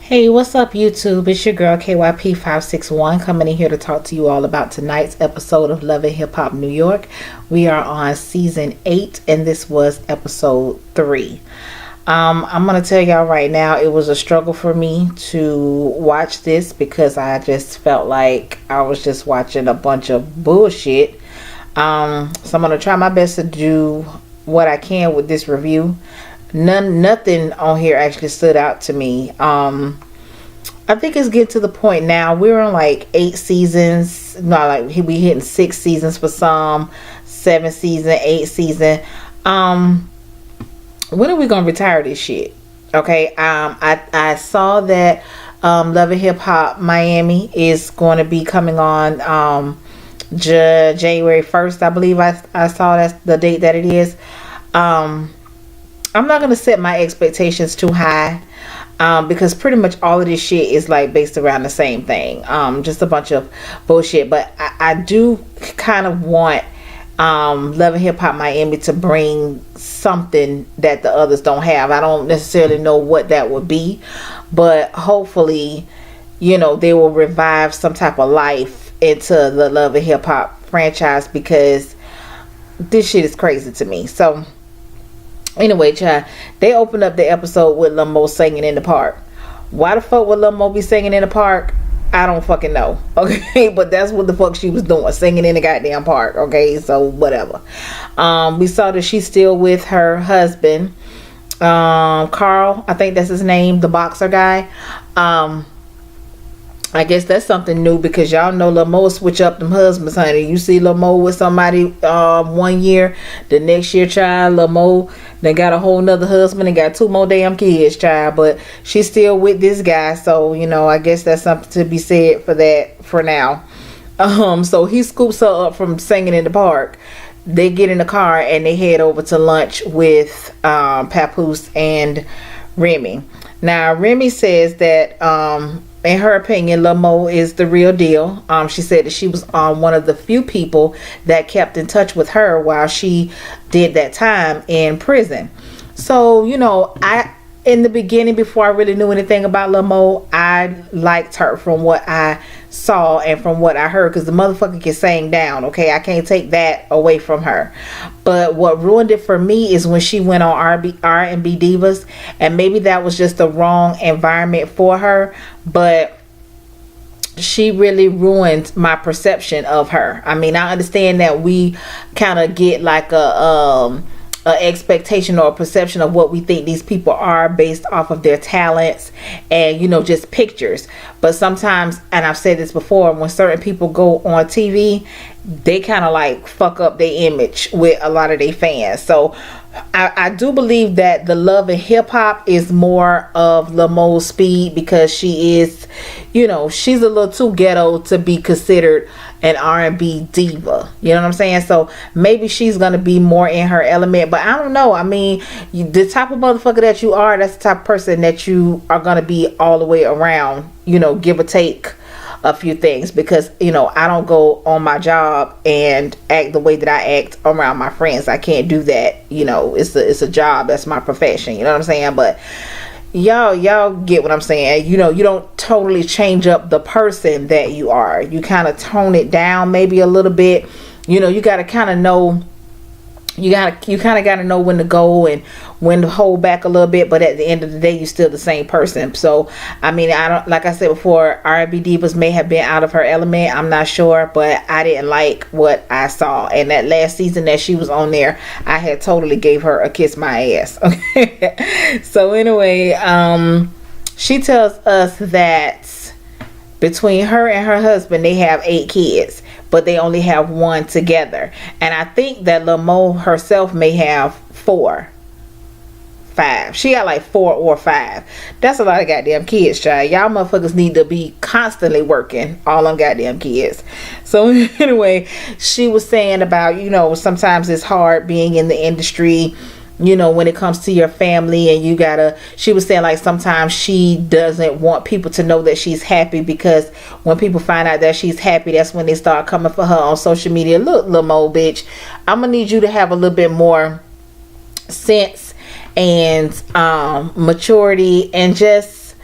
Hey, what's up, YouTube? It's your girl KYP561 coming in here to talk to you all about tonight's episode of Love and Hip Hop New York. We are on season 8 and this was episode 3. I'm gonna tell y'all right now, it was a struggle for me to watch this because I just felt like I was just watching a bunch of bullshit. So I'm gonna try my best to do what I can with this review. Nothing on here actually stood out to me. I think it's getting to the point now. We're on like 8 seasons. No, like we hitting 6 seasons for some, 7 season, 8 season. When are we gonna retire this shit? Okay. I saw that Love and Hip Hop Miami is going to be coming on January 1st. I believe I saw that's the date that it is. I'm not going to set my expectations too high because pretty much all of this shit is like based around the same thing. Just a bunch of bullshit. But I do kind of want Love and Hip Hop Miami to bring something that the others don't have. I don't necessarily know what that would be, but hopefully, they will revive some type of life into the Love and Hip Hop franchise because this shit is crazy to me. So anyway, child, they opened up the episode with Lil Mo singing in the park. Why the fuck would Lil Mo be singing in the park? I don't fucking know. Okay, but that's what the fuck she was doing, singing in the goddamn park. Okay, so whatever. We saw that she's still with her husband, Carl. I think that's his name, the boxer guy. I guess that's something new because y'all know Lil Mo switch up them husbands, honey. You see Lil Mo with somebody 1 year, the next year, child, Lil Mo they got a whole nother husband and got 2 more damn kids, child. But she's still with this guy, so I guess that's something to be said for that for now. So he scoops her up from singing in the park. They get in the car and they head over to lunch with Papoose and Remy. Now Remy says that in her opinion, Lil Mo is the real deal. She said that she was one of the few people that kept in touch with her while she did that time in prison. So, in the beginning, before I really knew anything about Lil Mo, I liked her from what I saw and from what I heard because the motherfucker can sing down. Okay, I can't take that away from her. But what ruined it for me is when she went on R&B Divas, and maybe that was just the wrong environment for her, but she really ruined my perception of her. I mean, I understand that we kind of get like a expectation or a perception of what we think these people are based off of their talents and just pictures. But sometimes, and I've said this before, when certain people go on TV, they kind of like fuck up their image with a lot of their fans. So I do believe that the Love and Hip Hop is more of Lil Mo's speed because she is, she's a little too ghetto to be considered an R&B diva. You know what I'm saying? So maybe she's gonna be more in her element, but I don't know. I mean, the type of motherfucker that you are, that's the type of person that you are gonna be all the way around, give or take a few things, because I don't go on my job and act the way that I act around my friends. I can't do that. It's a job. That's my profession. You know what I'm saying? But y'all get what I'm saying. You don't totally change up the person that you are. You kind of tone it down maybe a little bit. You got to kind of know. You kind of got to know when to go and when to hold back a little bit, but at the end of the day, you're still the same person. So, I mean, I don't, like I said before, R&B Divas may have been out of her element. I'm not sure, but I didn't like what I saw. And that last season that she was on there, I had totally gave her a kiss my ass. Okay. So anyway, she tells us that between her and her husband, they have 8 kids, but they only have 1 together. And I think that Lil Mo herself may have 4, 5. She got like 4 or 5. That's a lot of goddamn kids, child. Y'all motherfuckers need to be constantly working all on goddamn kids. So anyway, she was saying about, sometimes it's hard being in the industry, when it comes to your family, and she was saying like sometimes she doesn't want people to know that she's happy, because when people find out that she's happy, that's when they start coming for her on social media. Look, Lil Mo, bitch, I'm gonna need you to have a little bit more sense and maturity, and just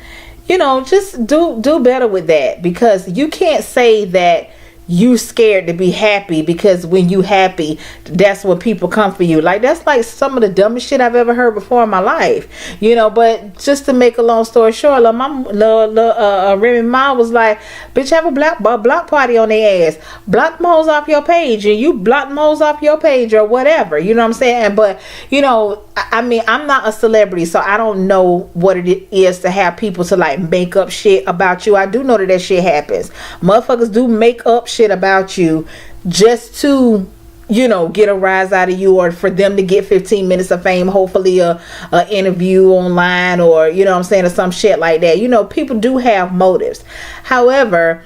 just do better with that, because you can't say that you scared to be happy, because when you happy, that's when people come for you. Like, that's like some of the dumbest shit I've ever heard before in my life. But just to make a long story short, Remy Ma was like, bitch, have a block party on their ass, block them hoes off your page, and you block them hoes off your page or whatever, you know what I'm saying? But I mean, I'm not a celebrity, so I don't know what it is to have people to like make up shit about you. I do know that shit happens. Motherfuckers do make up shit about you just to get a rise out of you, or for them to get 15 minutes of fame, hopefully a interview online, or or some shit like that. People do have motives. However,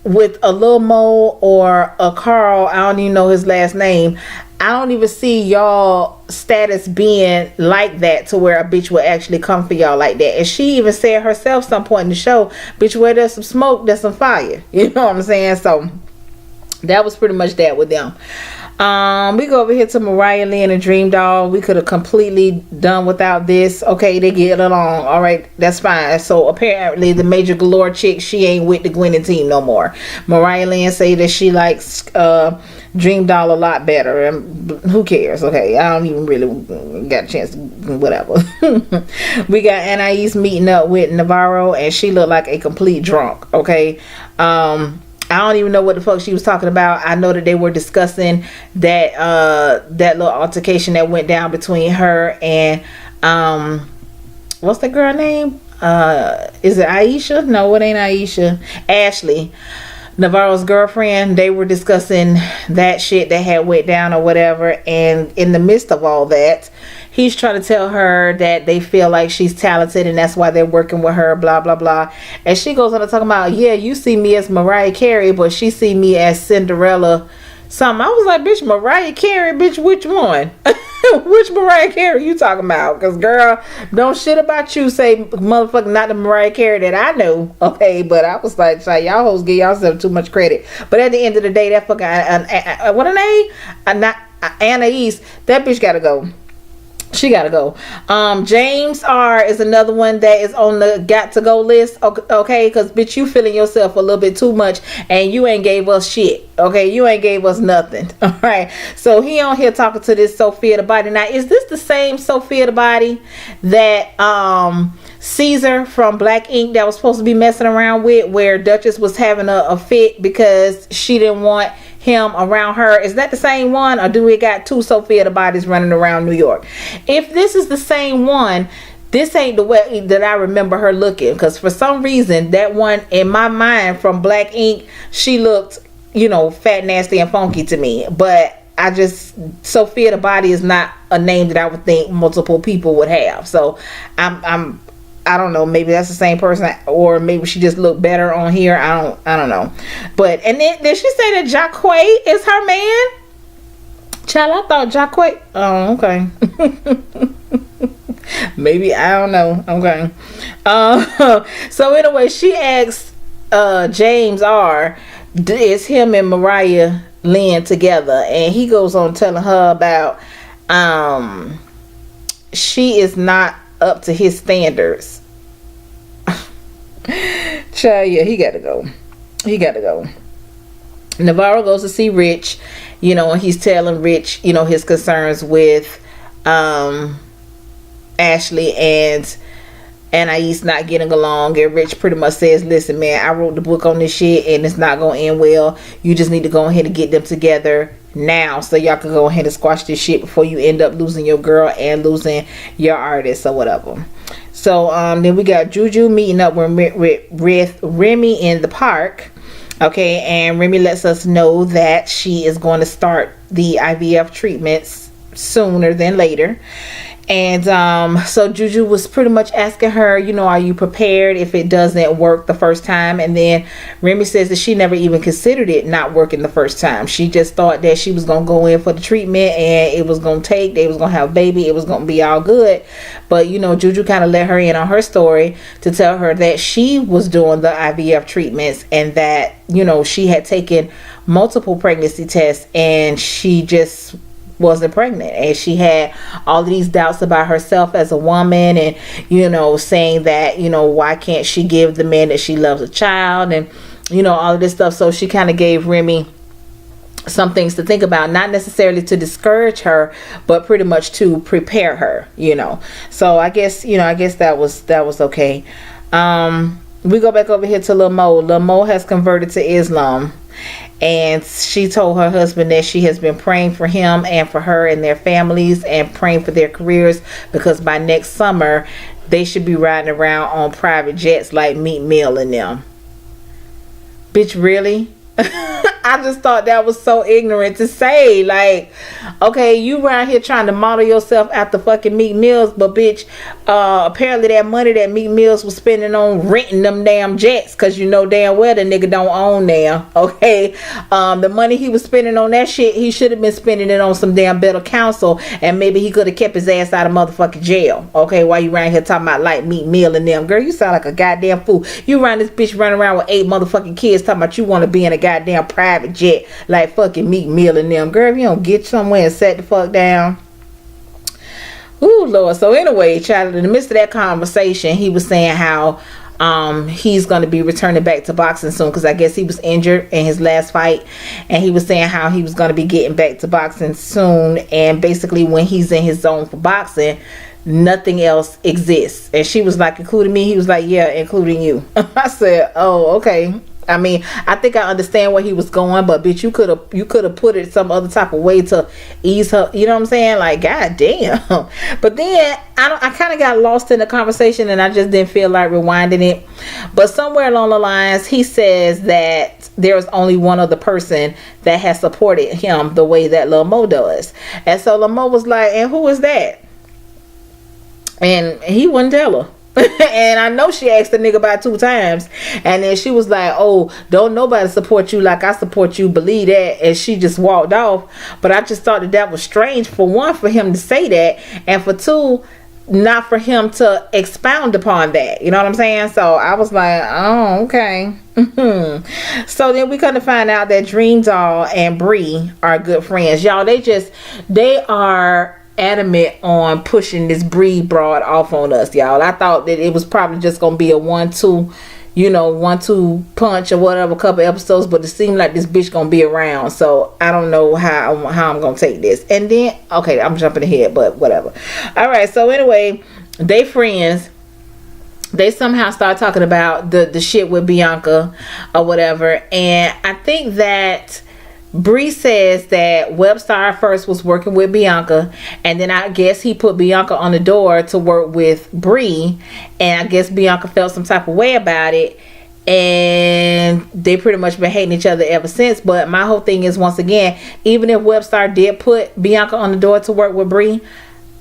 with a Lil Mo or a Carl, I don't even know his last name, I don't even see y'all status being like that to where a bitch will actually come for y'all like that. And she even said herself some point in the show, bitch, where there's some smoke, there's some fire. You know what I'm saying? So that was pretty much that with them. We go over here to Mariah Lynn and Dream Doll. We could have completely done without this. Okay, they get along. All right, that's fine. So apparently the Major Galore chick, she ain't with the Gwenny team no more. Mariah Lynn say that she likes Dream Doll a lot better, and who cares? Okay, I don't even really got a chance to whatever. We got Anais meeting up with Navarro, and she looked like a complete drunk. Okay, I don't even know what the fuck she was talking about. I know that they were discussing that that little altercation that went down between her and what's that girl name? Is it Aisha? No, it ain't Aisha. Ashley, Navarro's girlfriend. They were discussing that shit that had went down or whatever, and in the midst of all that, he's trying to tell her that they feel like she's talented and that's why they're working with her, blah blah blah. And she goes on to talk about, yeah, you see me as Mariah Carey, but she see me as Cinderella something. I was like, bitch, Mariah Carey, bitch, which one? Which Mariah Carey you talking about? Because girl, don't shit about you say motherfucker not the Mariah Carey that I know. Okay, but I was like, y'all hoes give yourself too much credit. But at the end of the day, that fucking what her name? Anais, that bitch gotta go. She gotta go. James R is another one that is on the got to go list. Okay, because bitch, you feeling yourself a little bit too much, and you ain't gave us shit. Okay, you ain't gave us nothing. All right, so he on here talking to this Sophia the Body. Now, is this the same Sophia the Body that Caesar from Black Ink that was supposed to be messing around with, where Duchess was having a fit because she didn't want him around her? Is that the same one, or do we got two Sophia the Bodies running around New York? If this is the same one, this ain't the way that I remember her looking, because for some reason that one in my mind from Black Ink, she looked fat, nasty, and funky to me. But Sophia the Body is not a name that I would think multiple people would have. So I don't know, maybe that's the same person, or maybe she just looked better on here. I don't know. But and then did she say that Jacquay is her man? Child, I thought Jacquay. Oh, okay. Maybe, I don't know. Okay. So anyway, she asked James R, is him and Mariah Lynn together? And he goes on telling her about she is not up to his standards. Child, yeah, he gotta go. Navarro goes to see Rich, and he's telling Rich, his concerns with Ashley and Anais not getting along, and Rich pretty much says, listen man, I wrote the book on this shit and it's not gonna end well. You just need to go ahead and get them together now so y'all can go ahead and squash this shit before you end up losing your girl and losing your artist or whatever. So then we got Juju meeting up with Remy in the park. Okay, and Remy lets us know that she is going to start the IVF treatments sooner than later. And so Juju was pretty much asking her, are you prepared if it doesn't work the first time? And then Remy says that she never even considered it not working the first time. She just thought that she was going to go in for the treatment and it was going to take, they was going to have a baby, it was going to be all good. But, Juju kind of let her in on her story to tell her that she was doing the IVF treatments and that, she had taken multiple pregnancy tests and she just wasn't pregnant, and she had all of these doubts about herself as a woman, and saying that why can't she give the man that she loves a child, and all of this stuff. So she kind of gave Remy some things to think about, not necessarily to discourage her, but pretty much to prepare her, so I guess that was okay. We go back over here to Lil Mo. Lil Mo has converted to Islam, and she told her husband that she has been praying for him and for her and their families, and praying for their careers, because by next summer they should be riding around on private jets like Meek Mill and them. Bitch, really? I just thought that was so ignorant to say. Like, okay, you around here trying to model yourself after fucking Meek Mills, but bitch, apparently that money that Meek Mills was spending on renting them damn jets, because damn well the nigga don't own them. Okay, the money he was spending on that shit, he should have been spending it on some damn better counsel, and maybe he could have kept his ass out of motherfucking jail. Okay, while you around here talking about like Meek Mill and them. Girl, you sound like a goddamn fool. You around this bitch running around with 8 motherfucking kids talking about you want to be in a goddamn private jet like fucking Meek Mill and them. Girl, if you don't get somewhere and set the fuck down. Ooh, Lord. So anyway, child, in the midst of that conversation, he was saying how he's going to be returning back to boxing soon, because I guess he was injured in his last fight, and he was saying how he was going to be getting back to boxing soon, and basically when he's in his zone for boxing, nothing else exists. And she was like, including me? He was like, yeah, including you. I said, oh, okay. I mean, I think I understand where he was going, but bitch, you could have put it some other type of way to ease her. You know what I'm saying? Like, god damn. But then I kind of got lost in the conversation, and I just didn't feel like rewinding it. But somewhere along the lines, he says that there's only one other person that has supported him the way that Lil Mo does. And so Lil Mo was like, and who is that? And he wouldn't tell her. And I know she asked the nigga about 2 times, and then she was like, oh, don't nobody support you like I support you, believe that. And she just walked off. But I just thought that was strange, for one, for him to say that, and for 2, not for him to expound upon that. You know what I'm saying? So I was like, oh, okay. So then we come to find out that Dream Doll and Bree are good friends. Y'all, they are adamant on pushing this Bree broad off on us, y'all. I thought that it was probably just gonna be a 1-2 punch or whatever, couple episodes, but it seemed like this bitch gonna be around. So I don't know how I'm gonna take this. And then, okay, I'm jumping ahead, but whatever. All right, so anyway, they friends. They somehow start talking about the shit with Bianca or whatever, and I think that Bree says that Webstar first was working with Bianca, and then I guess he put Bianca on the door to work with Bree, and I guess Bianca felt some type of way about it, and they pretty much been hating each other ever since. But my whole thing is, once again, even if Webstar did put Bianca on the door to work with Bree,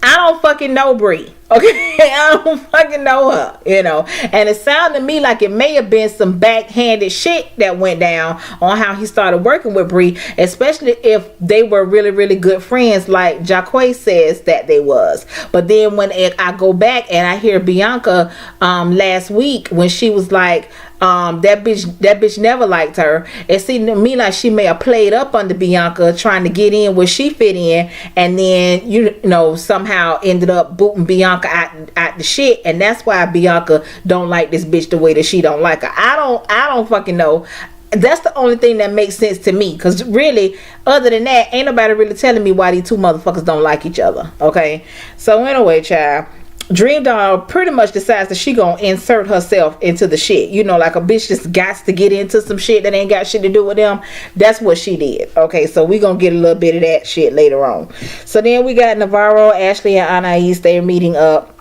I don't fucking know Bree. Okay, I don't fucking know her, and it sounded to me like it may have been some backhanded shit that went down on how he started working with Bree, especially if they were really, really good friends like Jaquay says that they was. But then when I go back and I hear Bianca last week when she was like, that bitch never liked her, it seemed to me like she may have played up under Bianca trying to get in where she fit in, and then somehow ended up booting Bianca out the shit, and that's why Bianca don't like this bitch the way that she don't like her. I don't fucking know. That's the only thing that makes sense to me, because really, other than that, ain't nobody really telling me why these 2 motherfuckers don't like each other. Okay, so anyway, child, Dream Doll pretty much decides that she gonna insert herself into the shit. Like a bitch just got to get into some shit that ain't got shit to do with them. That's what she did. Okay, so we gonna get a little bit of that shit later on. So then we got Navarro, Ashley, and Anais. They're meeting up.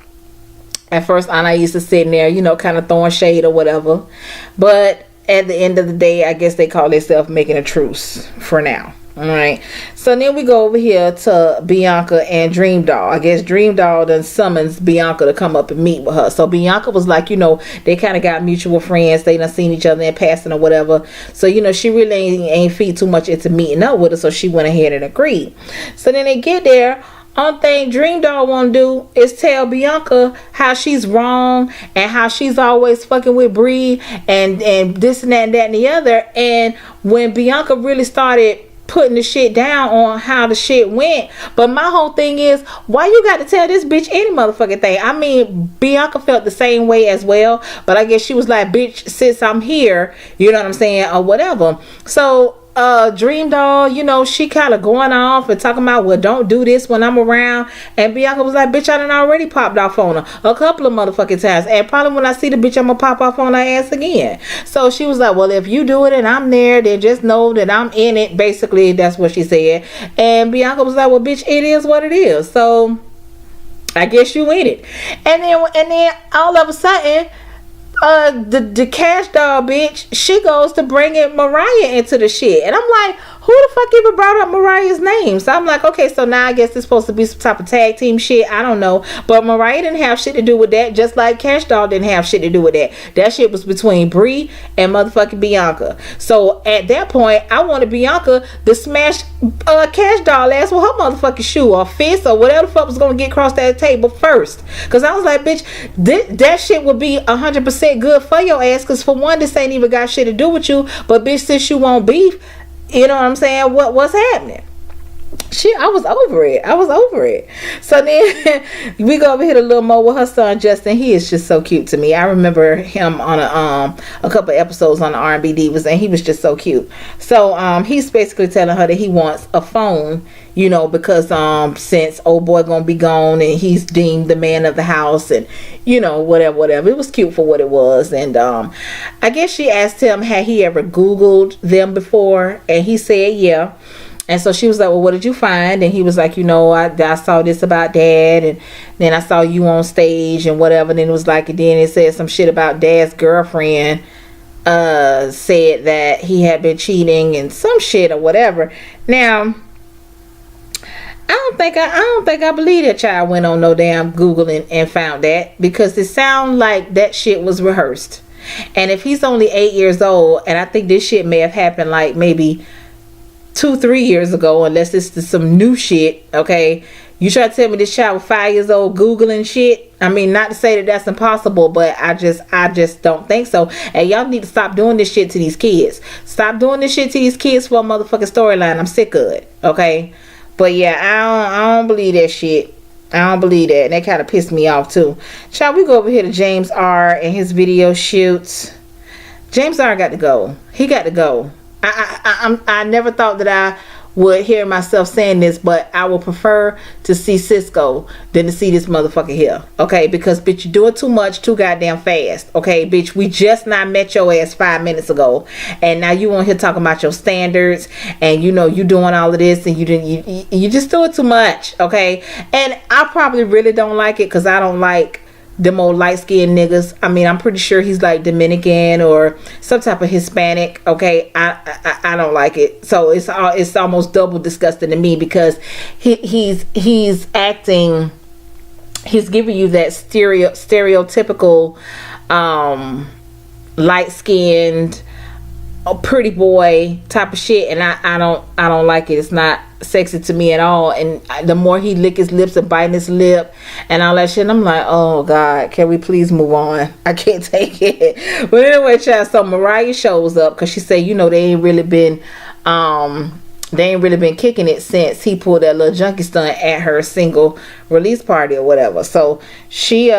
At first, Anais is sitting there, kind of throwing shade or whatever. But at the end of the day, I guess they call themselves making a truce for now. All right, so then we go over here to Bianca and Dream Doll. I guess Dream Doll then summons Bianca to come up and meet with her. So Bianca was like, they kind of got mutual friends. They done seen each other in passing or whatever. So, she really ain't feed too much into meeting up with her. So she went ahead and agreed. So then they get there. Only thing Dream Doll want to do is tell Bianca how she's wrong and how she's always fucking with Bree and this and that and that and the other. And when Bianca really started putting the shit down on how the shit went. But my whole thing is, why you got to tell this bitch any motherfucking thing? I mean, Bianca felt the same way as well, but I guess she was like, bitch, since I'm here, you know what I'm saying, or whatever. So Dream Doll, you know, she kind of going off and talking about, well, don't do this when I'm around. And Bianca was like, bitch, I done already popped off on her a couple of motherfucking times, and probably when I see the bitch, I'm gonna pop off on her ass again. So she was like, well, if you do it and I'm there, then just know that I'm in it. Basically, that's what she said. And Bianca was like, well, bitch, it is what it is. So I guess you in it. And then all of a sudden, the Cash Doll bitch, she goes to bringing Mariah into the shit, and I'm like, who the fuck even brought up Mariah's name? So I'm like, okay, so now I guess it's supposed to be some type of tag team shit. I don't know, but Mariah didn't have shit to do with that, just like Cash Doll didn't have shit to do with that. That shit was between Brie and motherfucking Bianca. So at that point, I wanted Bianca to smash Cash Doll ass with her motherfucking shoe or fist or whatever the fuck was gonna get across that table first. Cause I was like, bitch, that shit would be 100% good for your ass. Cause for one, this ain't even got shit to do with you. But bitch, since you want beef, you know what I'm saying? What's happening? I was over it. So then we go over here to Lil Mo with her son Justin. He is just so cute to me. I remember him on a couple episodes on the R&B Divas, and he was just so cute. So he's basically telling her that he wants a phone, you know, because since old boy gonna be gone and he's deemed the man of the house, and you know, whatever. It was cute for what it was. And I guess she asked him, had he ever Googled them before, and he said yeah. And so she was like, well, what did you find? And he was like, you know, I saw this about Dad, and then I saw you on stage and whatever. And then it was like, and then it said some shit about Dad's girlfriend said that he had been cheating and some shit or whatever. Now, I don't think I believe that child went on no damn Google and found that, because it sounds like that shit was rehearsed. And if he's only 8 years old, and I think this shit may have happened like maybe 2-3 years ago, unless it's some new shit, okay? You try to tell me this child was 5 years old Googling shit? I mean, not to say that that's impossible, but I just don't think so. And y'all need to stop doing this shit to these kids. Stop doing this shit to these kids for a motherfucking storyline. I'm sick of it, okay? But yeah, I don't believe that shit. I don't believe that. And that kind of pissed me off too. Shall we go over here to James R. and his video shoots? James R. got to go. He got to go. I never thought that I would hear myself saying this, but I would prefer to see Cisco than to see this motherfucker here, okay? Because bitch, you're doing too much too goddamn fast, okay? Bitch, we just not met your ass 5 minutes ago, and now you on here talking about your standards, and you know you doing all of this, and you just doing too much, okay? And I probably really don't like it, because I don't like them old light-skinned niggas. I mean, I'm pretty sure he's like Dominican or some type of Hispanic, okay? I don't like it. So it's almost double disgusting to me, because he's acting, he's giving you that stereotypical light-skinned pretty boy type of shit, and I don't like it. It's not sexy to me at all. And the more he lick his lips and bite his lip and all that shit, I'm like, oh God, can we please move on? I can't take it. But anyway, child, so Mariah shows up because she said, you know, they ain't really been kicking it since he pulled that little junkie stunt at her single release party or whatever. So she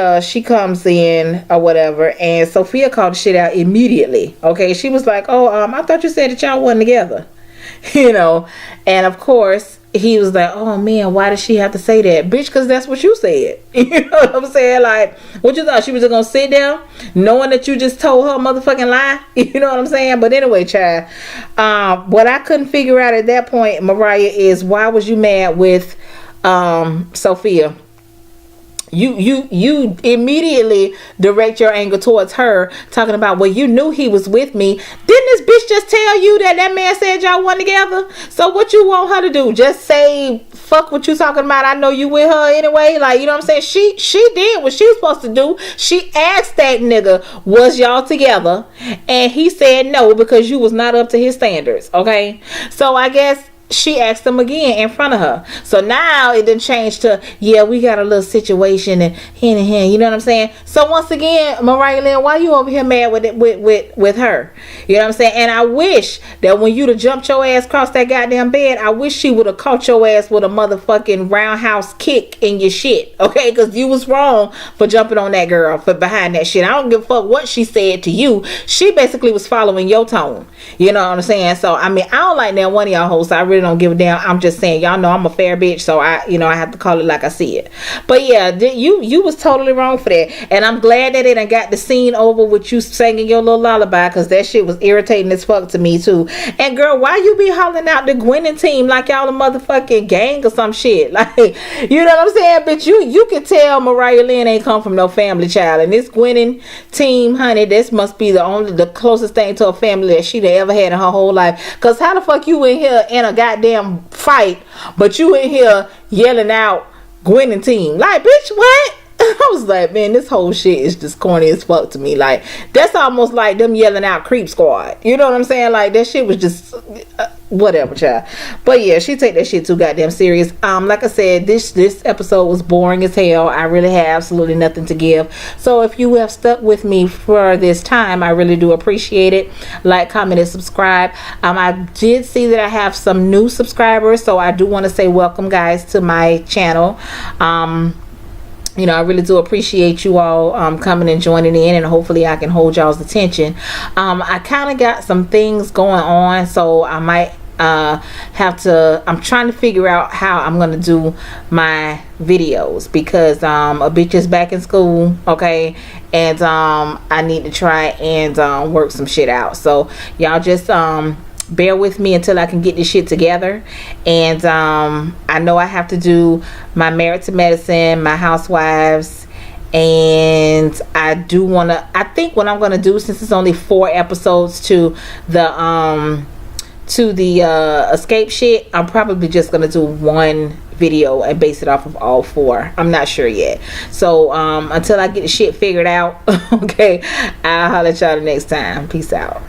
comes in or whatever, and Sophia called the shit out immediately. Okay, she was like, oh, I thought you said that y'all wasn't together. You know, and of course he was like, oh man, why did she have to say that? Bitch, because that's what you said. You know what I'm saying? Like, what you thought she was just gonna sit down knowing that you just told her a motherfucking lie? You know what I'm saying? But anyway, child, what I couldn't figure out at that point, Mariah, is why was you mad with Sophia? You immediately direct your anger towards her, talking about, well, you knew he was with me. Didn't this bitch just tell you that man said y'all wasn't together? So what you want her to do? Just say, fuck what you talking about, I know you with her anyway? Like, you know what I'm saying? She did what she was supposed to do. She asked that nigga, was y'all together? And he said no, because you was not up to his standards, okay? So I guess she asked him again in front of her. So now it didn't change to, yeah, we got a little situation and hand in hand. You know what I'm saying? So once again, Mariah Lynn, why you over here mad with her? You know what I'm saying? And I wish that when you'd have jumped your ass across that goddamn bed, I wish she would have caught your ass with a motherfucking roundhouse kick in your shit. Okay? Because you was wrong for jumping on that girl for behind that shit. I don't give a fuck what she said to you. She basically was following your tone. You know what I'm saying? So I mean, I don't like that one of y'all hosts. I really don't give a damn. I'm just saying, y'all know I'm a fair bitch, so I have to call it like I see it. But yeah, you was totally wrong for that, and I'm glad that it done got the scene over with you singing your little lullaby, because that shit was irritating as fuck to me too. And girl, why you be hollering out the Gwenning team like y'all a motherfucking gang or some shit? Like, you know what I'm saying? But you can tell Mariah Lynn ain't come from no family child, and this Gwenning team, honey, this must be the closest thing to a family that she'd ever had in her whole life. Because how the fuck you in here in a goddamn fight, but you in here yelling out Gwen team? Like, bitch, what? I was like, man, this whole shit is just corny as fuck to me. Like, that's almost like them yelling out Creep Squad. You know what I'm saying? Like, that shit was just whatever, child. But yeah, she take that shit too goddamn serious. Like I said, this episode was boring as hell. I really have absolutely nothing to give. So if you have stuck with me for this time, I really do appreciate it. Like, comment, and subscribe. I did see that I have some new subscribers, so I do want to say welcome, guys, to my channel. You know, I really do appreciate you all coming and joining in, and hopefully I can hold y'all's attention. I kind of got some things going on, so I might I'm trying to figure out how I'm gonna do my videos, because a bitch is back in school, okay, and I need to try and work some shit out. So y'all just bear with me until I can get this shit together. And I know I have to do my Married to Medicine, my Housewives, and I think what I'm gonna do, since it's only 4 episodes to the escape shit, I'm probably just gonna do one video and base it off of all 4. I'm not sure yet. So until I get the shit figured out, okay, I'll holler at y'all the next time. Peace out.